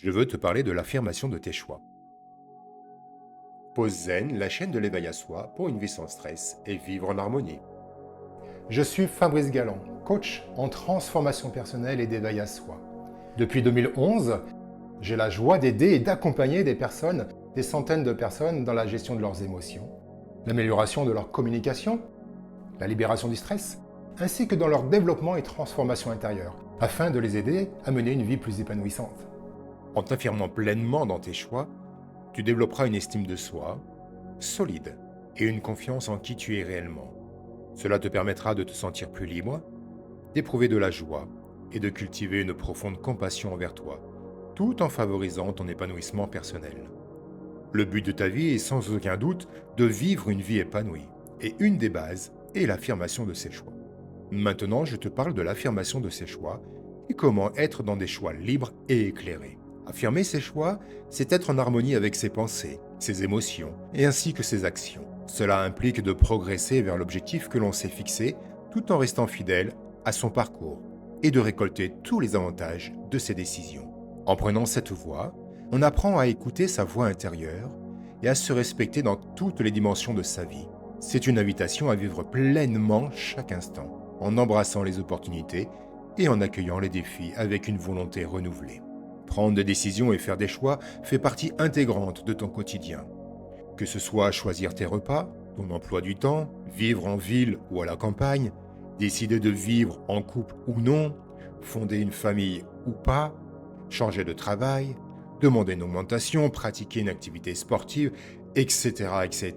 je veux te parler de l'affirmation de tes choix. Pause Zen, la chaîne de l'éveil à soi pour une vie sans stress et vivre en harmonie. Je suis Fabrice Galland, coach en transformation personnelle et d'éveil à soi. Depuis 2011, j'ai la joie d'aider et d'accompagner des centaines de personnes dans la gestion de leurs émotions, l'amélioration de leur communication, la libération du stress, ainsi que dans leur développement et transformation intérieure, afin de les aider à mener une vie plus épanouissante. En t'affirmant pleinement dans tes choix, tu développeras une estime de soi solide et une confiance en qui tu es réellement. Cela te permettra de te sentir plus libre, d'éprouver de la joie et de cultiver une profonde compassion envers toi, tout en favorisant ton épanouissement personnel. Le but de ta vie est sans aucun doute de vivre une vie épanouie, et une des bases est l'affirmation de ses choix. Maintenant, je te parle de l'affirmation de ses choix et comment être dans des choix libres et éclairés. Affirmer ses choix, c'est être en harmonie avec ses pensées, ses émotions et ainsi que ses actions. Cela implique de progresser vers l'objectif que l'on s'est fixé tout en restant fidèle à son parcours et de récolter tous les avantages de ses décisions. En prenant cette voie, on apprend à écouter sa voix intérieure et à se respecter dans toutes les dimensions de sa vie. C'est une invitation à vivre pleinement chaque instant, en embrassant les opportunités et en accueillant les défis avec une volonté renouvelée. Prendre des décisions et faire des choix fait partie intégrante de ton quotidien. Que ce soit choisir tes repas, ton emploi du temps, vivre en ville ou à la campagne, décider de vivre en couple ou non, fonder une famille ou pas, changer de travail, demander une augmentation, pratiquer une activité sportive, etc., etc.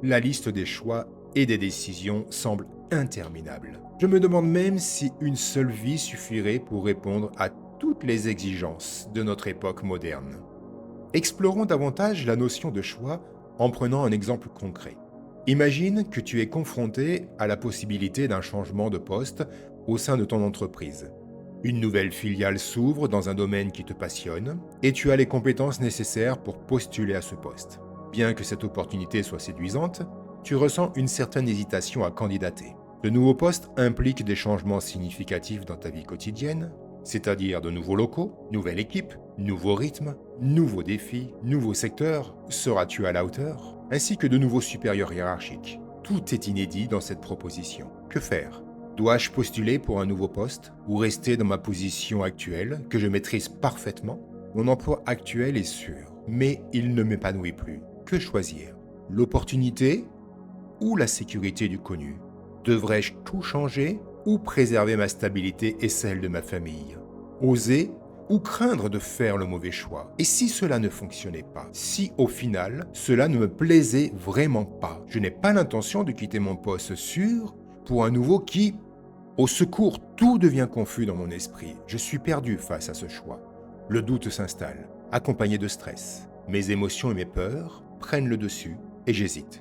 La liste des choix et des décisions semble interminable. Je me demande même si une seule vie suffirait pour répondre à toutes les exigences de notre époque moderne. Explorons davantage la notion de choix en prenant un exemple concret. Imagine que tu es confronté à la possibilité d'un changement de poste au sein de ton entreprise. Une nouvelle filiale s'ouvre dans un domaine qui te passionne et tu as les compétences nécessaires pour postuler à ce poste. Bien que cette opportunité soit séduisante, tu ressens une certaine hésitation à candidater. Le nouveau poste implique des changements significatifs dans ta vie quotidienne, c'est-à-dire de nouveaux locaux, nouvelle équipe, nouveaux rythmes, nouveaux défis, nouveaux secteurs, seras-tu à la hauteur, ainsi que de nouveaux supérieurs hiérarchiques. Tout est inédit dans cette proposition. Que faire ? Dois-je postuler pour un nouveau poste ou rester dans ma position actuelle que je maîtrise parfaitement ? Mon emploi actuel est sûr, mais il ne m'épanouit plus. Que choisir ? L'opportunité ou la sécurité du connu ? Devrais-je tout changer ou préserver ma stabilité et celle de ma famille ? Oser ou craindre de faire le mauvais choix ? Et si cela ne fonctionnait pas ? Si au final, cela ne me plaisait vraiment pas ? Je n'ai pas l'intention de quitter mon poste sûr pour un nouveau qui... Au secours, tout devient confus dans mon esprit. Je suis perdu face à ce choix. Le doute s'installe, accompagné de stress. Mes émotions et mes peurs prennent le dessus et j'hésite.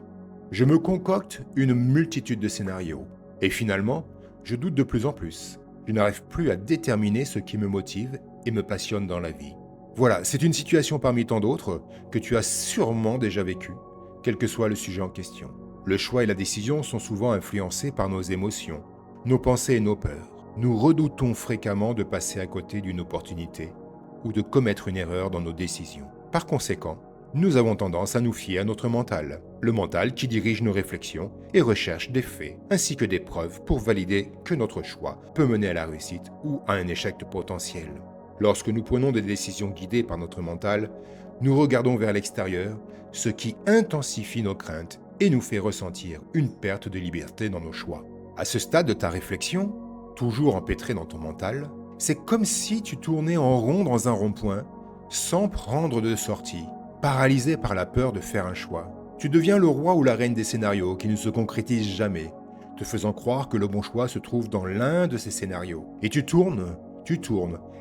Je me concocte une multitude de scénarios. Et finalement, je doute de plus en plus. Je n'arrive plus à déterminer ce qui me motive et me passionne dans la vie. Voilà, c'est une situation parmi tant d'autres que tu as sûrement déjà vécue, quel que soit le sujet en question. Le choix et la décision sont souvent influencés par nos émotions, nos pensées et nos peurs. Nous redoutons fréquemment de passer à côté d'une opportunité ou de commettre une erreur dans nos décisions. Par conséquent, nous avons tendance à nous fier à notre mental, le mental qui dirige nos réflexions et recherche des faits ainsi que des preuves pour valider que notre choix peut mener à la réussite ou à un échec potentiel. Lorsque nous prenons des décisions guidées par notre mental, nous regardons vers l'extérieur, ce qui intensifie nos craintes et nous fait ressentir une perte de liberté dans nos choix. À ce stade de ta réflexion, toujours empêtré dans ton mental, c'est comme si tu tournais en rond dans un rond-point sans prendre de sortie, paralysé par la peur de faire un choix. Tu deviens le roi ou la reine des scénarios qui ne se concrétisent jamais, te faisant croire que le bon choix se trouve dans l'un de ces scénarios. Et tu tournes,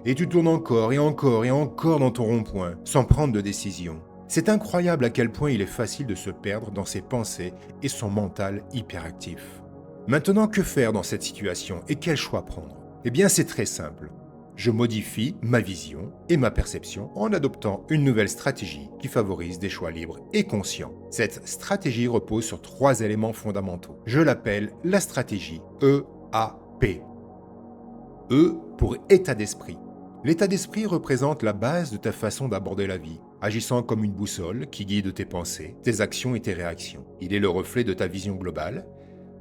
et tu tournes encore et encore et encore dans ton rond-point, sans prendre de décision. C'est incroyable à quel point il est facile de se perdre dans ses pensées et son mental hyperactif. Maintenant, que faire dans cette situation et quel choix prendre ? Eh bien, c'est très simple. Je modifie ma vision et ma perception en adoptant une nouvelle stratégie qui favorise des choix libres et conscients. Cette stratégie repose sur 3 éléments fondamentaux. Je l'appelle la stratégie EAP. E pour état d'esprit. L'état d'esprit représente la base de ta façon d'aborder la vie, agissant comme une boussole qui guide tes pensées, tes actions et tes réactions. Il est le reflet de ta vision globale,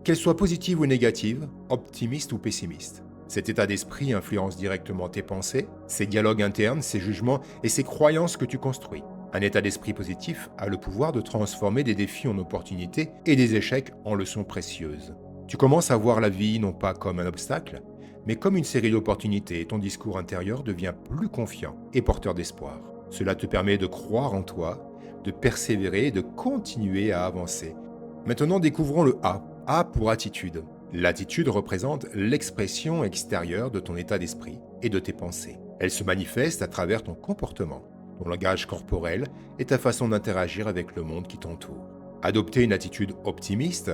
qu'elle soit positive ou négative, optimiste ou pessimiste. Cet état d'esprit influence directement tes pensées, ces dialogues internes, ces jugements et ces croyances que tu construis. Un état d'esprit positif a le pouvoir de transformer des défis en opportunités et des échecs en leçons précieuses. Tu commences à voir la vie non pas comme un obstacle, mais comme une série d'opportunités et ton discours intérieur devient plus confiant et porteur d'espoir. Cela te permet de croire en toi, de persévérer et de continuer à avancer. Maintenant, découvrons le A. A pour attitude. L'attitude représente l'expression extérieure de ton état d'esprit et de tes pensées. Elle se manifeste à travers ton comportement, ton langage corporel et ta façon d'interagir avec le monde qui t'entoure. Adopter une attitude optimiste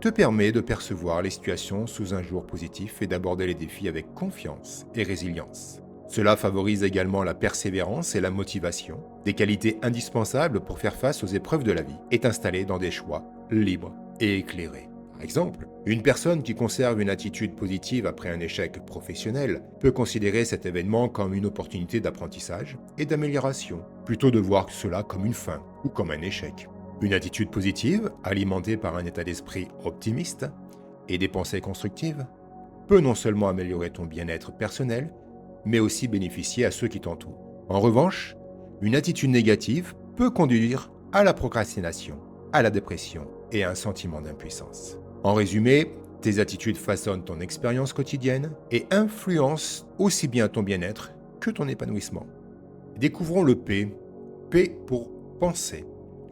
te permet de percevoir les situations sous un jour positif et d'aborder les défis avec confiance et résilience. Cela favorise également la persévérance et la motivation, des qualités indispensables pour faire face aux épreuves de la vie et t'installer dans des choix libres et éclairés. Par exemple, une personne qui conserve une attitude positive après un échec professionnel peut considérer cet événement comme une opportunité d'apprentissage et d'amélioration, plutôt de voir cela comme une fin ou comme un échec. Une attitude positive, alimentée par un état d'esprit optimiste et des pensées constructives, peut non seulement améliorer ton bien-être personnel, mais aussi bénéficier à ceux qui t'entourent. En revanche, une attitude négative peut conduire à la procrastination, à la dépression et à un sentiment d'impuissance. En résumé, tes attitudes façonnent ton expérience quotidienne et influencent aussi bien ton bien-être que ton épanouissement. Découvrons le P. P pour penser.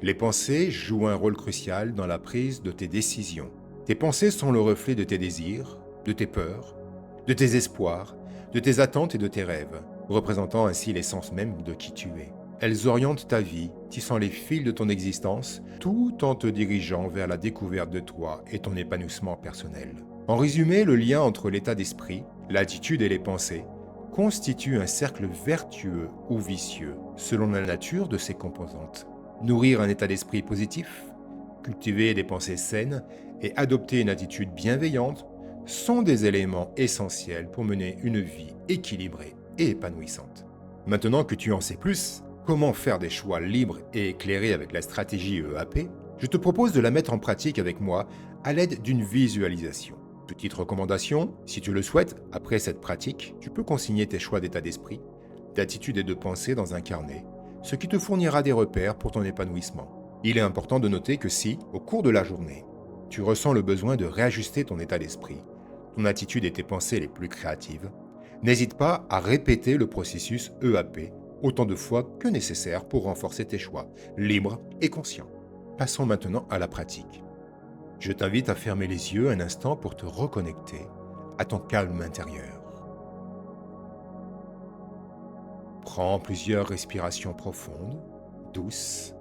Les pensées jouent un rôle crucial dans la prise de tes décisions. Tes pensées sont le reflet de tes désirs, de tes peurs, de tes espoirs, de tes attentes et de tes rêves, représentant ainsi l'essence même de qui tu es. Elles orientent ta vie, tissant les fils de ton existence, tout en te dirigeant vers la découverte de toi et ton épanouissement personnel. En résumé, le lien entre l'état d'esprit, l'attitude et les pensées constitue un cercle vertueux ou vicieux, selon la nature de ses composantes. Nourrir un état d'esprit positif, cultiver des pensées saines et adopter une attitude bienveillante sont des éléments essentiels pour mener une vie équilibrée et épanouissante. Maintenant que tu en sais plus, comment faire des choix libres et éclairés avec la stratégie EAP, je te propose de la mettre en pratique avec moi à l'aide d'une visualisation. Petite recommandation, si tu le souhaites, après cette pratique, tu peux consigner tes choix d'état d'esprit, d'attitude et de pensée dans un carnet, ce qui te fournira des repères pour ton épanouissement. Il est important de noter que si, au cours de la journée, tu ressens le besoin de réajuster ton état d'esprit, ton attitude et tes pensées les plus créatives, n'hésite pas à répéter le processus EAP autant de fois que nécessaire pour renforcer tes choix, libres et conscients. Passons maintenant à la pratique. Je t'invite à fermer les yeux un instant pour te reconnecter à ton calme intérieur. Prends plusieurs respirations profondes, douces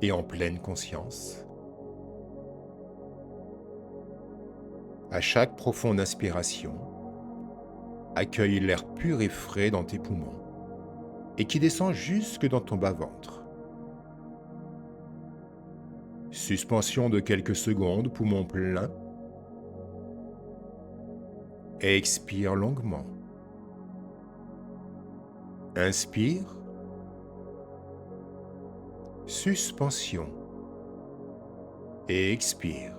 et en pleine conscience. À chaque profonde inspiration, accueille l'air pur et frais dans tes poumons et qui descend jusque dans ton bas-ventre. Suspension de quelques secondes, poumon plein. Expire longuement. Inspire. Suspension. Et expire.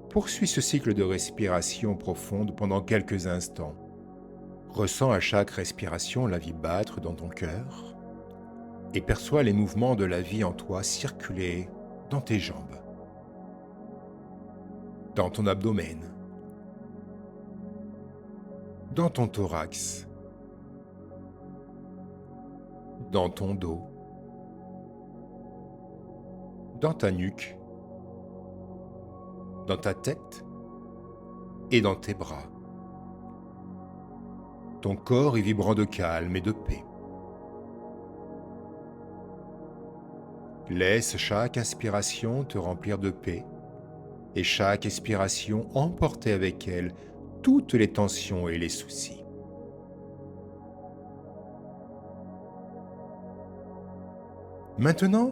Poursuis ce cycle de respiration profonde pendant quelques instants. Ressens à chaque respiration la vie battre dans ton cœur et perçois les mouvements de la vie en toi circuler dans tes jambes, dans ton abdomen, dans ton thorax, dans ton dos, dans ta nuque, dans ta tête et dans tes bras. Ton corps est vibrant de calme et de paix. Laisse chaque inspiration te remplir de paix et chaque expiration emporter avec elle toutes les tensions et les soucis. Maintenant,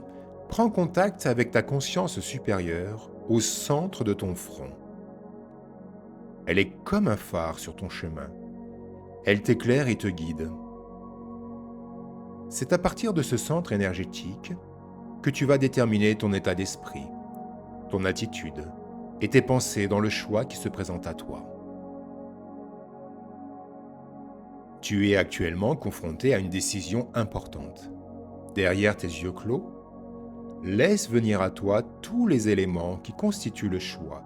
prends contact avec ta conscience supérieure au centre de ton front. Elle est comme un phare sur ton chemin. Elle t'éclaire et te guide. C'est à partir de ce centre énergétique que tu vas déterminer ton état d'esprit, ton attitude et tes pensées dans le choix qui se présente à toi. Tu es actuellement confronté à une décision importante. Derrière tes yeux clos, laisse venir à toi tous les éléments qui constituent le choix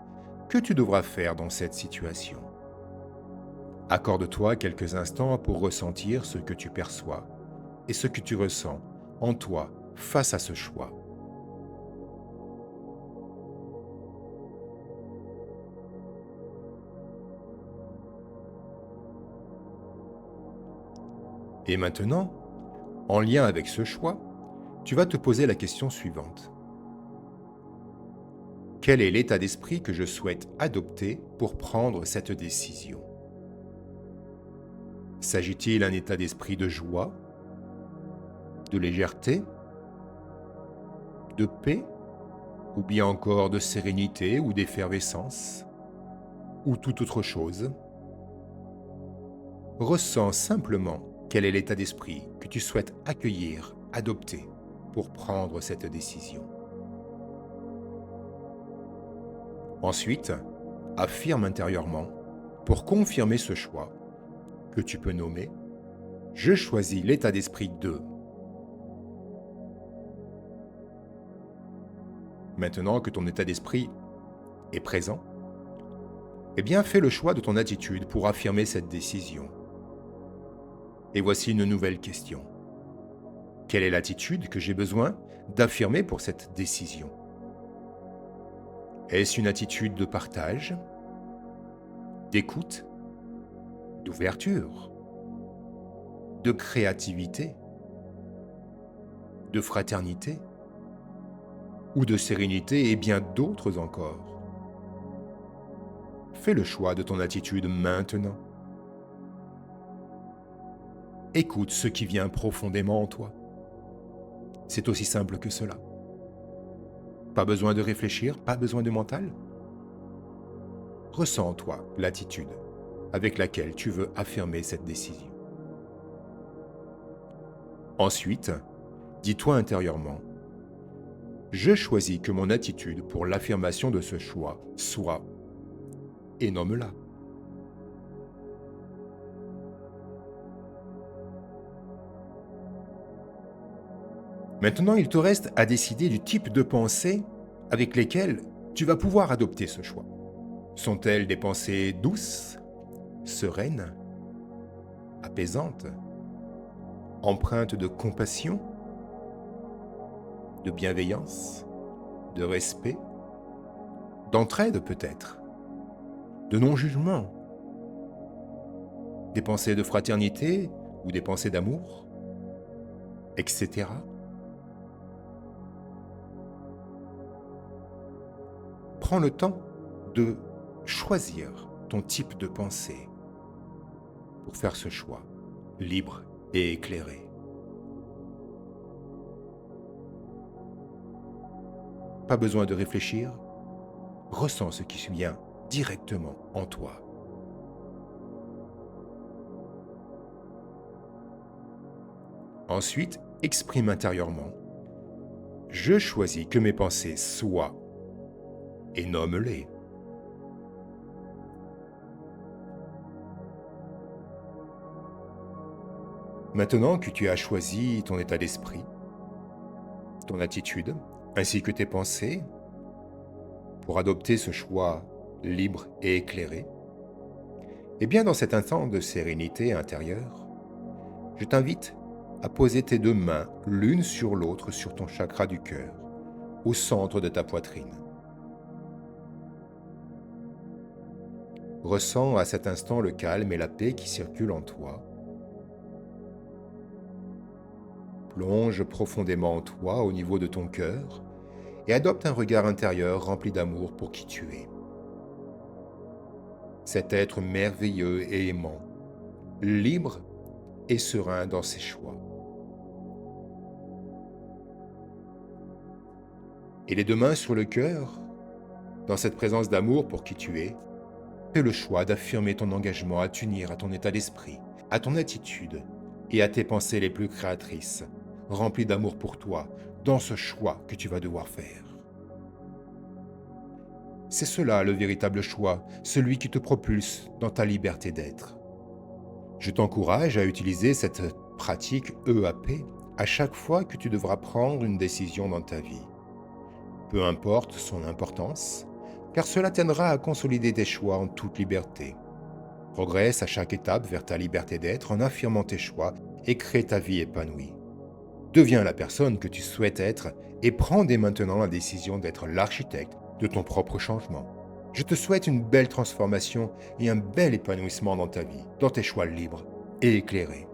que tu devras faire dans cette situation. Accorde-toi quelques instants pour ressentir ce que tu perçois et ce que tu ressens en toi face à ce choix. Et maintenant, en lien avec ce choix, tu vas te poser la question suivante. Quel est l'état d'esprit que je souhaite adopter pour prendre cette décision? S'agit-il d'un état d'esprit de joie, de légèreté, de paix, ou bien encore de sérénité ou d'effervescence, ou toute autre chose? Ressens simplement quel est l'état d'esprit que tu souhaites accueillir, adopter pour prendre cette décision. Ensuite, affirme intérieurement, pour confirmer ce choix, que tu peux nommer « Je choisis l'état d'esprit de ». Maintenant que ton état d'esprit est présent, eh bien fais le choix de ton attitude pour affirmer cette décision. Et voici une nouvelle question. Quelle est l'attitude que j'ai besoin d'affirmer pour cette décision? Est-ce une attitude de partage, d'écoute, d'ouverture, de créativité, de fraternité, ou de sérénité et bien d'autres encore? Fais le choix de ton attitude maintenant. Écoute ce qui vient profondément en toi. C'est aussi simple que cela. Pas besoin de réfléchir, pas besoin de mental. Ressens en toi l'attitude avec laquelle tu veux affirmer cette décision. Ensuite, dis-toi intérieurement, je choisis que mon attitude pour l'affirmation de ce choix soit, et nomme-la. Maintenant, il te reste à décider du type de pensée avec lesquelles tu vas pouvoir adopter ce choix. Sont-elles des pensées douces, sereines, apaisantes, empreintes de compassion, de bienveillance, de respect, d'entraide peut-être, de non-jugement, des pensées de fraternité ou des pensées d'amour, etc. Prends le temps de choisir ton type de pensée pour faire ce choix libre et éclairé. Pas besoin de réfléchir, ressens ce qui vient directement en toi. Ensuite, exprime intérieurement. Je choisis que mes pensées soient et nomme-les. Maintenant que tu as choisi ton état d'esprit, ton attitude, ainsi que tes pensées, pour adopter ce choix libre et éclairé, eh bien dans cet instant de sérénité intérieure, je t'invite à poser tes deux mains l'une sur l'autre sur ton chakra du cœur, au centre de ta poitrine. Ressens à cet instant le calme et la paix qui circulent en toi. Plonge profondément en toi au niveau de ton cœur et adopte un regard intérieur rempli d'amour pour qui tu es. Cet être merveilleux et aimant, libre et serein dans ses choix. Et les deux mains sur le cœur, dans cette présence d'amour pour qui tu es, Fais le choix d'affirmer ton engagement à t'unir à ton état d'esprit, à ton attitude et à tes pensées les plus créatrices, remplies d'amour pour toi, dans ce choix que tu vas devoir faire. C'est cela le véritable choix, celui qui te propulse dans ta liberté d'être. Je t'encourage à utiliser cette pratique EAP à chaque fois que tu devras prendre une décision dans ta vie. Peu importe son importance, car cela t'aidera à consolider tes choix en toute liberté. Progresse à chaque étape vers ta liberté d'être en affirmant tes choix et crée ta vie épanouie. Deviens la personne que tu souhaites être et prends dès maintenant la décision d'être l'architecte de ton propre changement. Je te souhaite une belle transformation et un bel épanouissement dans ta vie, dans tes choix libres et éclairés.